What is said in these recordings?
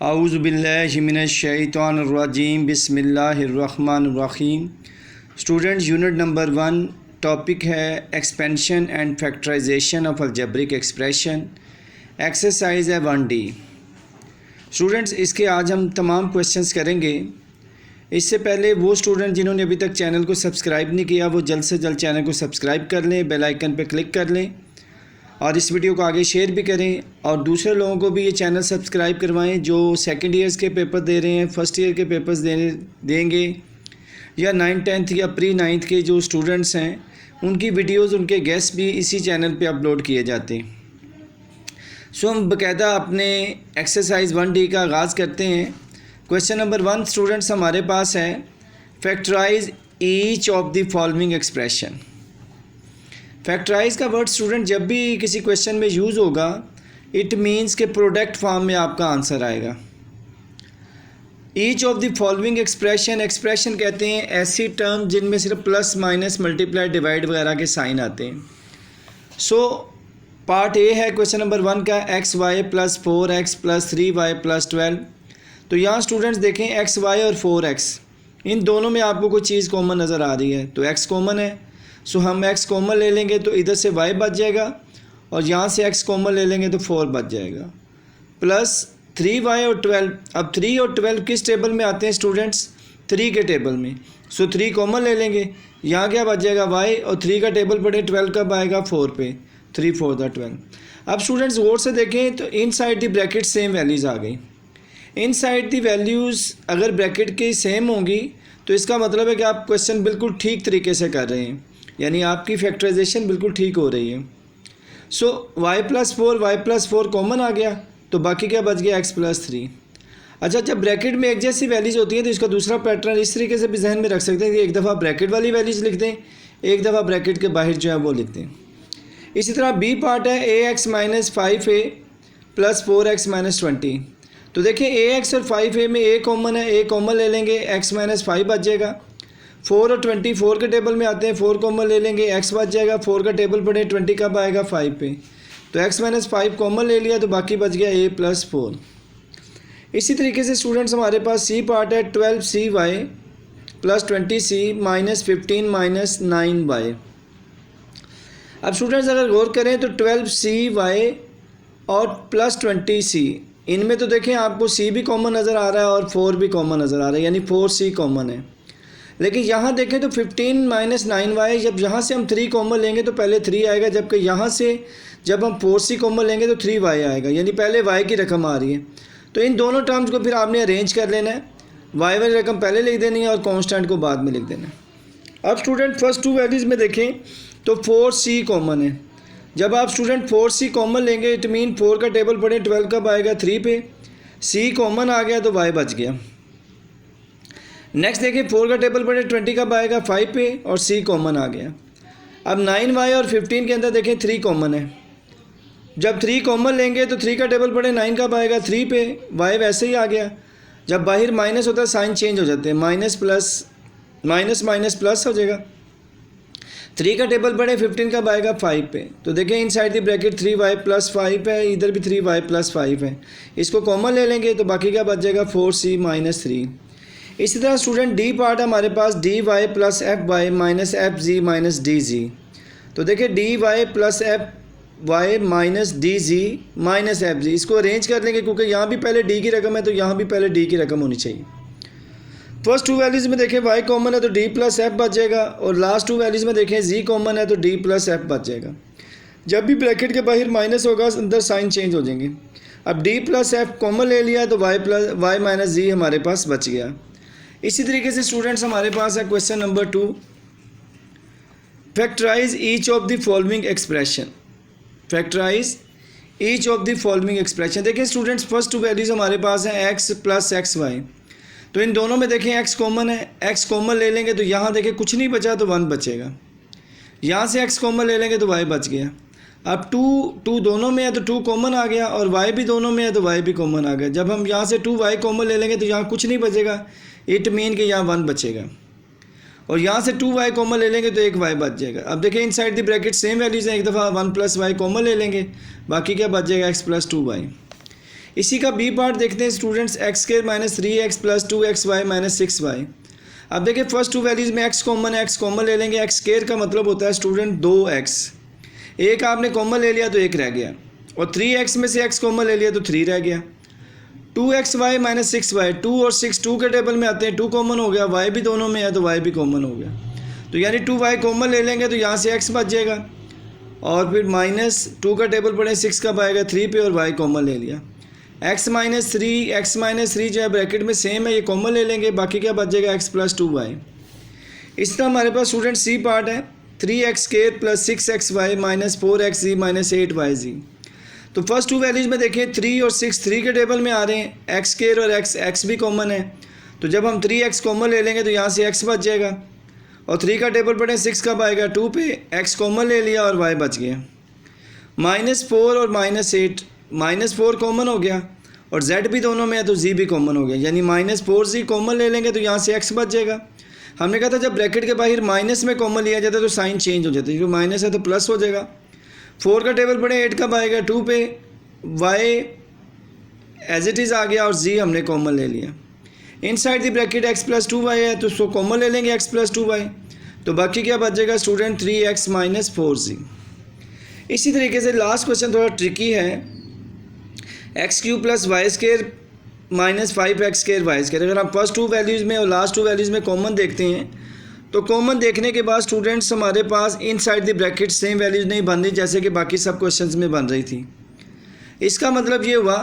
आऊज़ु बिल्लाहि मिनश शैतानिर रजीम बिस्मिल्लाहिर रहमानिर रहीम। स्टूडेंट्स, यूनिट नंबर 1 टॉपिक है expansion and factorization of algebraic expression. Exercise है 1D। स्टूडेंट्स, इसके आज हम तमाम क्वेश्चंस करेंगे। इससे पहले वो स्टूडेंट जिन्होंने अभी तक चैनल को सब्सक्राइब नहीं किया वो जल्द से जल्द चैनल को सब्सक्राइब कर लें, बेल आइकन पर क्लिक कर लें और इस वीडियो को आगे शेयर भी करें और दूसरे लोगों को भी ये चैनल सब्सक्राइब करवाएं जो सेकंड ईयर्स के पेपर दे रहे हैं, फर्स्ट ईयर के पेपर्स देंगे या 9th 10th या प्री 9th के जो स्टूडेंट्स हैं उनकी वीडियोस, उनके गेस्ट भी इसी चैनल पे अपलोड किए जाते हैं। सो हम बाकायदा अपने एक्सरसाइज 1D का आगाज़ करते हैं। क्वेश्चन नंबर 1 स्टूडेंट्स हमारे पास है, factorize each of the following expression. Factorize का वर्ड स्टूडेंट जब भी किसी क्वेश्चन में यूज़ होगा इट मीन्स के प्रोडक्ट फॉर्म में आपका आंसर आएगा। Each of the following expression कहते हैं ऐसी टर्म जिनमें सिर्फ प्लस माइनस मल्टीप्लाई डिवाइड वगैरह के साइन आते हैं। सो पार्ट ए है क्वेश्चन नंबर 1 का, x y plus 4x plus 3y plus 12। तो यहाँ स्टूडेंट्स देखें एक्स वाई और 4x इन दोनों में आपको कोई चीज़ कॉमन नज़र आ रही है, तो x कॉमन है। सो हम x कॉमन ले लेंगे तो इधर से y बच जाएगा और यहाँ से x कॉमन ले लेंगे तो 4 बच जाएगा, प्लस 3y और 12। अब 3 और 12 किस टेबल में आते हैं स्टूडेंट्स? 3 के टेबल में। सो 3 कॉमन ले लेंगे, यहाँ क्या बच जाएगा y और 3 का टेबल पढ़े 12 कब आएगा 4 पे, 3 4 12। अब स्टूडेंट्स गौर से देखें तो इन साइड दी ब्रैकेट सेम वैल्यूज़ आ गई। इन साइड दी वैल्यूज़ अगर ब्रैकेट की सेम होंगी तो इसका मतलब है कि आप क्वेश्चन बिल्कुल ठीक तरीके से कर रहे हैं, यानी आपकी फैक्टराइजेशन बिल्कुल ठीक हो रही है। सो y प्लस 4 कॉमन आ गया तो बाकी क्या बच गया x प्लस 3। अच्छा, जब ब्रैकेट में एक जैसी वैल्यूज़ होती हैं तो इसका दूसरा पैटर्न इस तरीके से भी जहन में रख सकते हैं कि एक दफ़ा ब्रैकेट वाली वैल्यूज़ लिख दें, एक दफ़ा ब्रैकेट के बाहर जो है वो लिख दें। इसी तरह बी पार्ट है ax minus 5a plus 4x minus 20। तो देखिए ax और 5a में a कॉमन है, a कॉमन ले लेंगे, x माइनस 5 बच जाएगा। 4 और 20 4 के टेबल में आते हैं, 4 कॉमन ले लेंगे, x बच जाएगा। 4 का टेबल पढ़े 20 कब आएगा 5 पे, तो x माइनस 5 कॉमन ले लिया तो बाकी बच गया a प्लस 4। इसी तरीके से स्टूडेंट्स हमारे पास c पार्ट है 12cy plus 20c minus 15 minus 9y। अब स्टूडेंट्स अगर गौर करें तो 12cy और प्लस 20c इनमें तो देखें आपको c भी कॉमन नज़र आ रहा है और 4 भी कॉमन नज़र आ रहा है, यानी 4c कॉमन है। लेकिन यहाँ देखें तो 15 माइनस 9y, जब यहाँ से हम 3 कॉमन लेंगे तो पहले 3 आएगा, जबकि यहाँ से जब हम 4c कॉमन लेंगे तो 3y आएगा, यानी पहले y की रकम आ रही है। तो इन दोनों टर्म्स को फिर आपने अरेंज कर लेना है, y वाली रकम पहले लिख देनी है और कांस्टेंट को बाद में लिख देना है। अब स्टूडेंट फर्स्ट 2 वैल्यूज़ में देखें तो 4c कॉमन है। जब आप स्टूडेंट 4c कॉमन लेंगे इट मीन 4 का टेबल पढ़ें 12 कब आएगा 3 पे, c कॉमन आ गया तो y बच गया। नेक्स्ट देखिए 4 का टेबल पढ़े 20 कब आएगा 5 पे और c कॉमन आ गया। अब 9y और 15 के अंदर देखें 3 कॉमन है, जब 3 कॉमन लेंगे तो 3 का टेबल पढ़े 9 कब आएगा 3 पे, y वैसे ही आ गया। जब बाहर माइनस होता है साइन चेंज हो जाते हैं, minus plus minus minus plus हो जाएगा। 3 का टेबल पढ़े 15 कब आएगा 5 पे, तो देखें इन साइड दी ब्रैकेट 3y प्लस 5 है, इधर भी 3y प्लस 5 है, इसको कॉमन ले लेंगे तो बाकी क्या बच जाएगा 4c माइनस 3। इसी तरह स्टूडेंट डी पार्ट हमारे पास dy plus fy minus fg minus dg। तो देखिए dy plus fy minus dg minus fg, इसको अरेंज कर लेंगे क्योंकि यहाँ भी पहले d की रकम है तो यहाँ भी पहले d की रकम होनी चाहिए। फर्स्ट 2 वैल्यूज़ में देखें y कॉमन है तो d प्लस f बच जाएगा और लास्ट 2 वैल्यूज़ में देखें z कॉमन है तो d प्लस f बच जाएगा। जब भी ब्रैकेट के बाहर माइनस होगा अंदर साइन चेंज हो जाएंगे। अब d प्लस f कॉमन ले लिया तो y माइनस z हमारे पास बच गया। इसी तरीके से स्टूडेंट्स हमारे पास है question number 2, factorize each of the following expression. Factorize each of the following expression. देखिए स्टूडेंट्स फर्स्ट 2 वैल्यूज़ हमारे पास हैं x प्लस xy, तो इन दोनों में देखें x कॉमन है, x कॉमन ले लेंगे तो यहाँ देखें कुछ नहीं बचा तो 1 बचेगा, यहाँ से x कॉमन ले लेंगे तो y बच गया। अब 2 दोनों में है तो 2 कॉमन आ गया और y भी दोनों में है तो y भी कॉमन आ गया। जब हम यहाँ से 2y कॉमन ले लेंगे तो यहाँ कुछ नहीं बचेगा, इट मीन कि यहाँ 1 बचेगा और यहाँ से 2y कॉमन ले लेंगे तो एक y बच जाएगा। अब देखिए इन साइड दी ब्रैकेट सेम वैल्यूज़ हैं, एक दफ़ा 1 प्लस y कॉमन ले लेंगे, बाकी क्या बच जाएगा x प्लस 2y। इसी का बी पार्ट देखते हैं students, x square minus 3x plus 2xy minus 6y। अब देखिए फर्स्ट टू वैल्यूज़ में x कॉमन है, x कॉमन ले लेंगे। एक्स स्क्वायर का मतलब होता है स्टूडेंट 2x, एक आपने कॉमन ले लिया तो एक रह गया, और 3x में से x कॉमन ले लिया तो 3 रह गया। 2xy माइनस 6y, 2 और 6 2 के टेबल में आते हैं, 2 कॉमन हो गया, y भी दोनों में है तो y भी कॉमन हो गया। तो यानी 2y कॉमन ले लेंगे तो यहाँ से x बच जाएगा, और फिर माइनस 2 का टेबल पड़े 6 कब आएगा 3 पे, और y कॉमन ले लिया। x माइनस 3 जो है ब्रैकेट में सेम है, ये कॉमन ले लेंगे, बाकी क्या बच जाएगा x प्लस 2y। इस तरह हमारे पास स्टूडेंट सी पार्ट है 3x square plus 6xy minus 4xz minus 8yz। तो फर्स्ट टू वैल्यूज़ में देखें 3 और 6 3 के टेबल में आ रहे हैं, एक्स स्क्वायर और x भी कॉमन है, तो जब हम 3x कॉमन ले लेंगे तो यहाँ से x बच जाएगा, और 3 का टेबल पड़े 6 कब आएगा 2 पे, x कॉमन ले लिया और y बच गया। -4 और -8, -4 कॉमन हो गया और z भी दोनों में है तो z भी कॉमन हो गया, यानी -4z कॉमन ले लेंगे तो यहाँ से x बच जाएगा। हमने कहा था जब ब्रैकेट के बाहर माइनस में कॉमन लिया जाता है तो साइन चेंज हो जाता है, क्योंकि माइनस है तो प्लस हो जाएगा। 4 का टेबल पड़े 8 कब आएगा 2 पे, y एज इट इज़ आ गया और z हमने कॉमन ले लिया। Inside the bracket x plus 2y है तो उसको कॉमन ले लेंगे x प्लस 2y, तो बाकी क्या बच जाएगा स्टूडेंट 3x माइनस 4z। इसी तरीके से लास्ट क्वेश्चन थोड़ा ट्रिकी है, X cube plus Y square minus 5x square Y square. अगर हम फर्स्ट टू वैल्यूज़ में और लास्ट टू वैल्यूज़ में कॉमन देखते हैं तो कॉमन देखने के बाद स्टूडेंट्स हमारे पास inside the bracket same values नहीं बन रही जैसे कि बाकी सब क्वेश्चंस में बन रही थी। इसका मतलब ये हुआ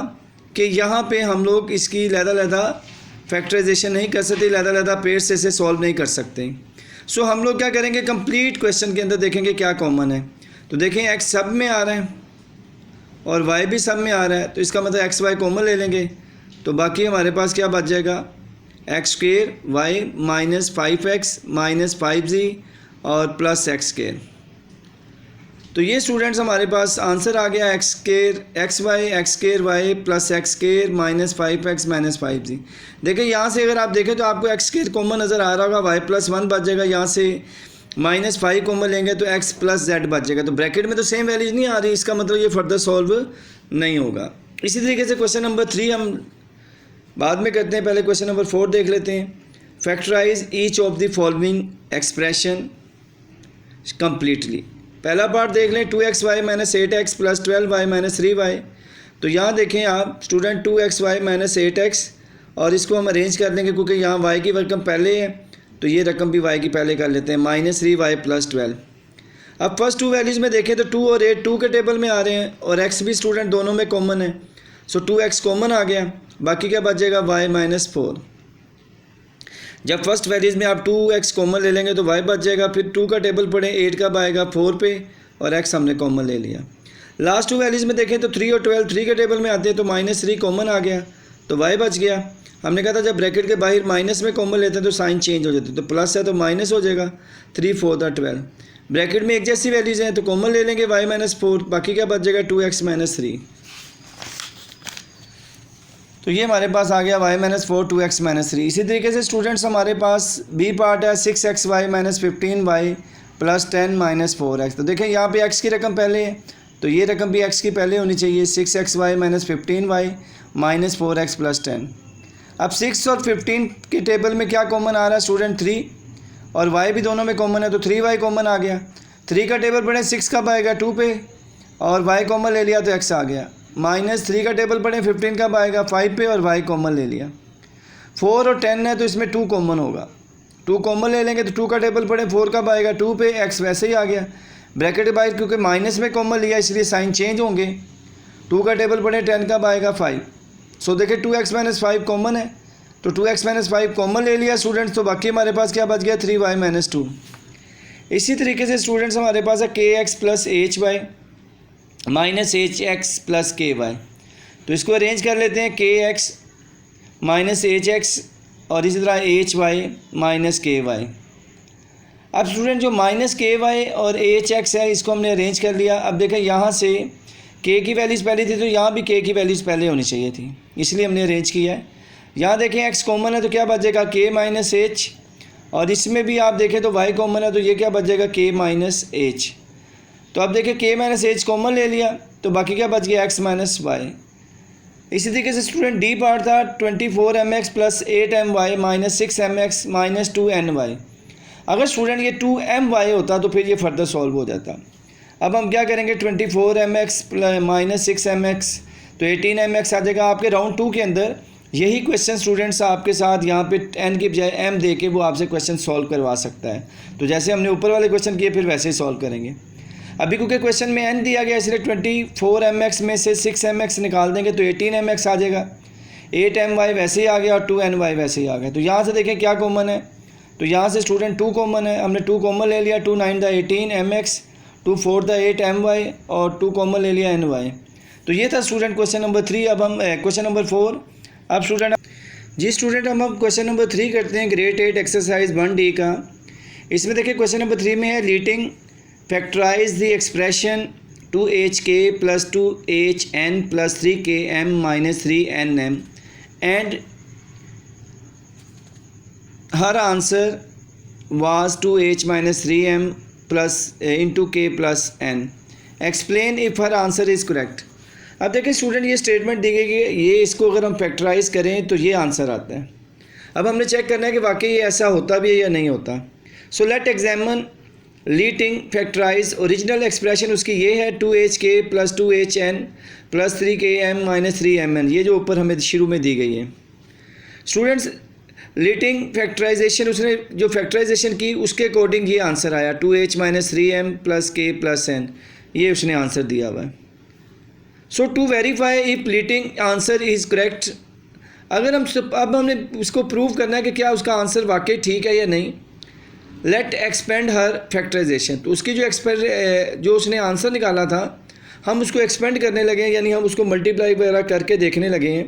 कि यहाँ पे हम लोग इसकी लैदा फैक्टराइजेशन नहीं कर सकते, लैदा पेड़ से इसे सॉल्व नहीं कर सकते। सो हम लोग क्या करेंगे, कंप्लीट क्वेश्चन के अंदर देखेंगे क्या कॉमन है। तो देखें एक्स सब में आ रहा है और वाई भी सब में आ रहा है, तो इसका मतलब एक्स वाई कॉमन ले लेंगे, तो बाकी हमारे पास क्या बच जाएगा x square y minus 5x minus 5z और प्लस एक्स स्क्वायर। तो ये स्टूडेंट्स हमारे पास आंसर आ गया x square y plus x square minus 5x minus 5z। देखिए यहाँ से अगर आप देखें तो आपको एक्स स्क्वायर कॉमन नज़र आ रहा होगा, वाई प्लस 1 बच जाएगा, यहाँ से माइनस 5 कॉमन लेंगे तो x प्लस z बच जाएगा। तो ब्रैकेट में तो सेम वैल्यूज नहीं आ रही, इसका मतलब ये फर्दर सॉल्व नहीं होगा। इसी तरीके से क्वेश्चन नंबर 3 हम बाद में करते हैं, पहले क्वेश्चन नंबर 4 देख लेते हैं। Factorize each of the following expression completely. पहला पार्ट देख लें 2xy minus 8x plus 12y minus 3y। तो यहाँ देखें आप स्टूडेंट 2xy माइनस 8x, और इसको हम अरेंज कर लेंगे क्योंकि यहाँ y की रकम पहले है तो ये रकम भी y की पहले कर लेते हैं, माइनस 3y प्लस 12। अब फर्स्ट टू वैल्यूज़ में देखें तो 2 और 8 2 के टेबल में आ रहे हैं और x भी स्टूडेंट दोनों में कॉमन है, सो 2x कॉमन आ गया, बाकी क्या बचेगा y माइनस 4। जब फर्स्ट वैल्यूज़ में आप 2x कॉमन ले लेंगे तो y बच जाएगा, फिर 2 का टेबल पढ़ें 8 कब आएगा 4 पे और x हमने कॉमन ले लिया। लास्ट टू वैल्यूज़ में देखें तो 3 और 12 3 के टेबल में आते हैं तो माइनस 3 कॉमन आ गया तो y बच गया। हमने कहा था जब ब्रैकेट के बाहर माइनस में कॉमन लेते हैं तो साइन चेंज हो जाते हैं, तो प्लस है तो माइनस हो जाएगा 3 4 12। ब्रैकेट में एक जैसी वैल्यूज़ हैं तो कॉमन ले लेंगे y माइनस 4, बाकी क्या बच जाएगा 2x माइनस 3। तो ये हमारे पास आ गया y माइनस 4 2x माइनस 3। इसी तरीके से स्टूडेंट्स हमारे पास बी पार्ट है 6xy minus 15y plus 10 minus 4x। तो देखें यहाँ पे x की रकम पहले है तो ये रकम भी x की पहले होनी चाहिए, 6xy minus 15y minus 4x plus 10। अब 6 और 15 के टेबल में क्या कॉमन आ रहा है स्टूडेंट 3, और y भी दोनों में कॉमन है तो 3y कॉमन आ गया। 3 का टेबल पढ़ें 6 कब आएगा 2 पे और y कॉमन ले लिया तो x आ गया। माइनस 3 का टेबल पढ़ें 15 कब आएगा 5 पे और y कॉमन ले लिया। 4 और 10 है तो इसमें 2 कॉमन होगा, 2 कॉमन ले लेंगे तो 2 का टेबल पढ़ें 4 कब आएगा 2 पे, x वैसे ही आ गया। ब्रैकेट के बाहर क्योंकि माइनस में कॉमन लिया इसलिए साइन चेंज होंगे। 2 का टेबल पढ़ें 10 कब आएगा 5। सो देखिए 2x माइनस 5 कॉमन है तो 2x माइनस 5 कॉमन ले लिया स्टूडेंट्स, तो बाकी हमारे पास क्या बच गया 3y माइनस 2। इसी तरीके से स्टूडेंट्स हमारे पास है kx plus hy minus hx plus ky। तो इसको अरेंज कर लेते हैं kx माइनस hx और इसी तरह hy माइनस ky। अब स्टूडेंट जो माइनस ky और hx है इसको हमने अरेंज कर लिया। अब देखें यहाँ से k की वैल्यूज़ पहले थी तो यहाँ भी k की वैल्यूज़ पहले होनी चाहिए थी, इसलिए हमने अरेंज किया है। यहाँ देखें x कॉमन है तो क्या बचेगा k माइनस h, और इसमें भी आप देखें तो y कॉमन है तो ये क्या बच जाएगा k माइनस h। तो अब देखिए k माइनस h कॉमन ले लिया तो बाकी क्या बच गया x माइनस y। इसी तरीके से स्टूडेंट डी पार्ट था 24mx plus 8my minus 6mx minus 2ny। अगर स्टूडेंट ये 2my होता तो फिर ये फर्दर सॉल्व हो जाता। अब हम क्या करेंगे 24mx माइनस 6mx तो 18mx आ जाएगा। आपके राउंड 2 के अंदर यही क्वेश्चन स्टूडेंट्स आपके साथ यहाँ पे n की बजाय m दे के वो आपसे क्वेश्चन सॉल्व करवा सकता है। तो जैसे हमने ऊपर वाले क्वेश्चन किए फिर वैसे ही सॉल्व करेंगे। अभी क्योंकि क्वेश्चन में n दिया गया इसलिए 24mx में से 6mx निकाल देंगे तो 18mx आ जाएगा। 8my वैसे ही आ गया और 2ny वैसे ही आ गया। तो यहाँ से देखें क्या कॉमन है, तो यहाँ से स्टूडेंट 2 कॉमन है, हमने 2 कॉमन ले लिया। 2 9 द 18mx 2 4 द 8my और 2 कॉमन ले लिया ny। तो ये था स्टूडेंट क्वेश्चन नंबर 3। अब हम क्वेश्चन नंबर 4। अब स्टूडेंट जी स्टूडेंट हम क्वेश्चन नंबर 3 करते हैं ग्रेड 8 एक्सरसाइज 1D का। इसमें देखिए क्वेश्चन नंबर 3 में है Leeting factorise the expression 2hk plus 2hn plus 3km minus 3nm and her answer was 2h minus 3m plus into k plus n। Explain if her answer is correct. अब देखिए student ये statement दी गई कि ये इसको अगर हम factorise करें तो ये आंसर आता है। अब हमने चेक करना है कि वाकई ये ऐसा होता भी है या नहीं होता। So let examine Leeting factorise. Original expression उसकी ये है 2hk plus 2hn plus 3km minus 3mn, ये जो ऊपर हमें शुरू में दी गई है। स्टूडेंट्स लीटिंग फैक्टराइजेशन उसने जो फैक्टराइजेशन की उसके अकॉर्डिंग ये आंसर आया 2h minus 3m plus k plus n, ये उसने आंसर दिया हुआ है। So to verify if Leeting answer is correct, अगर हम अब हमने उसको प्रूव करना है कि क्या उसका आंसर वाकई ठीक है या नहीं। लेट एक्सपेंड हर फैक्टराइजेशन, तो उसकी जो उसने आंसर निकाला था हम उसको एक्सपेंड करने लगे हैं, यानी हम उसको मल्टीप्लाई वगैरह करके देखने लगे हैं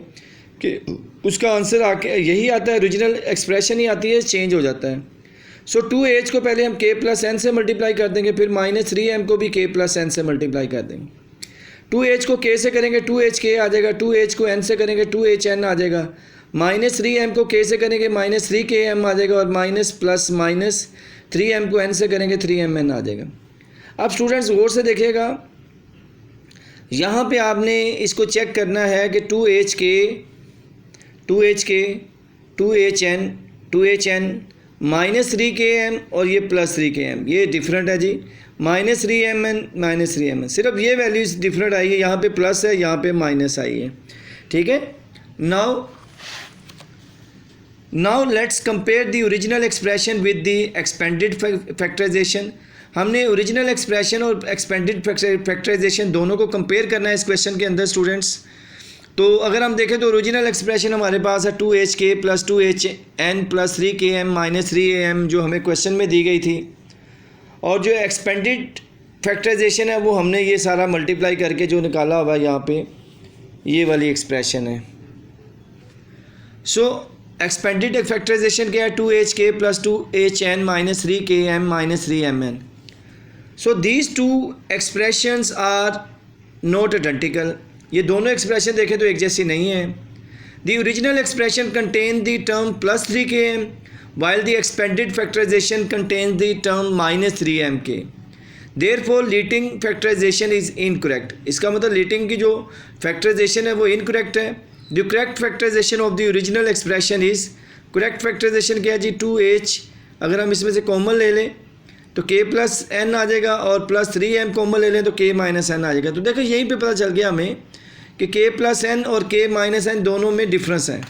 कि उसका आंसर आके यही आता है, ओरिजिनल एक्सप्रेशन ही आती है, चेंज हो जाता है। सो 2h को पहले हम k प्लस n से मल्टीप्लाई कर देंगे, फिर माइनस 3m को भी k प्लस n से मल्टीप्लाई कर देंगे। 2h को k से करेंगे 2hk आ जाएगा, 2h को n से करेंगे 2hn आ जाएगा, माइनस 3m को k से करेंगे माइनस 3km आ जाएगा और माइनस प्लस माइनस 3m को n से करेंगे 3mn आ जाएगा। अब स्टूडेंट्स गौर से देखिएगा, यहाँ पे आपने इसको चेक करना है कि 2hk 2hn माइनस 3km और ये प्लस 3km, ये डिफरेंट है जी, माइनस 3mn माइनस 3mn, सिर्फ ये वैल्यूज़ डिफरेंट आई है, यहाँ पे प्लस है यहाँ पे माइनस आई है, ठीक है। Now let's compare the original expression with the expanded factorization. हमने ओरिजिनल एक्सप्रेशन और एक्सपेंडेड फैक्टराइजेशन दोनों को कंपेयर करना है इस क्वेश्चन के अंदर स्टूडेंट्स। तो अगर हम देखें तो ओरिजिनल एक्सप्रेशन हमारे पास है 2hk plus 2hn plus 3km minus 3am जो हमें क्वेश्चन में दी गई थी, और जो एक्सपेंडेड फैक्टराइजेशन है वो हमने ये सारा मल्टीप्लाई करके जो निकाला हुआ है यहाँ पे ये वाली एक्सप्रेशन है। सो एक्सपेंडेड फैक्टराइजेशन क्या है 2hk plus 2hn minus 3km minus 3mn। So these two expressions are not identical, ये दोनों एक्सप्रेशन देखें तो एक जैसी नहीं है। The original expression contain the term plus 3km while the expanded factorization contains the term minus 3mk, therefore leading factorization is incorrect। इसका मतलब leading की जो factorization है वो incorrect है। The correct factorization of the original expression is, correct factorization क्या है जी 2h, अगर हम इसमें से कॉमन ले लें तो k प्लस n आ जाएगा और प्लस 3m कॉमन ले लें तो k माइनस n आ जाएगा। तो देखो यहीं पे पता चल गया हमें कि k प्लस n और k माइनस n दोनों में डिफरेंस है,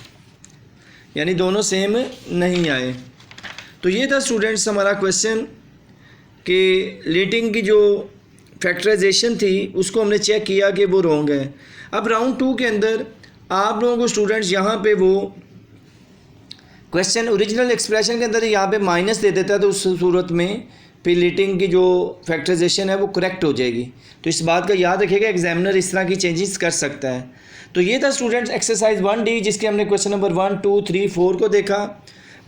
यानी दोनों सेम नहीं आए। तो ये था स्टूडेंट्स हमारा क्वेश्चन कि लीडिंग की जो फैक्टराइजेशन थी उसको हमने चेक किया कि वो रॉन्ग है। अब राउंड 2 के अंदर आप लोगों को स्टूडेंट्स यहाँ पे वो क्वेश्चन ओरिजिनल एक्सप्रेशन के अंदर यहाँ पे माइनस दे देता है, तो उस सूरत में फिर लीडिंग की जो फैक्टराइजेशन है वो करेक्ट हो जाएगी। तो इस बात का याद रखिएगा, एग्जामिनर इस तरह की चेंजेस कर सकता है। तो ये था स्टूडेंट्स एक्सरसाइज 1D जिसके हमने क्वेश्चन नंबर 1 2 3 4 को देखा।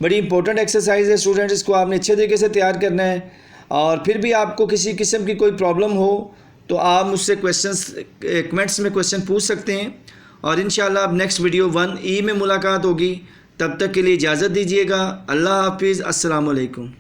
बड़ी इंपॉर्टेंट एक्सरसाइज है स्टूडेंट्स, इसको आपने अच्छे तरीके से तैयार करना है। और फिर भी आपको किसी किस्म की कोई प्रॉब्लम हो तो आप मुझसे कमेंट्स में क्वेश्चन पूछ सकते हैं। और इंशाल्लाह अब नेक्स्ट वीडियो 1E में मुलाकात होगी। तब तक के लिए इजाज़त दीजिएगा। अल्लाह हाफिज़, अस्सलाम वालेकुम।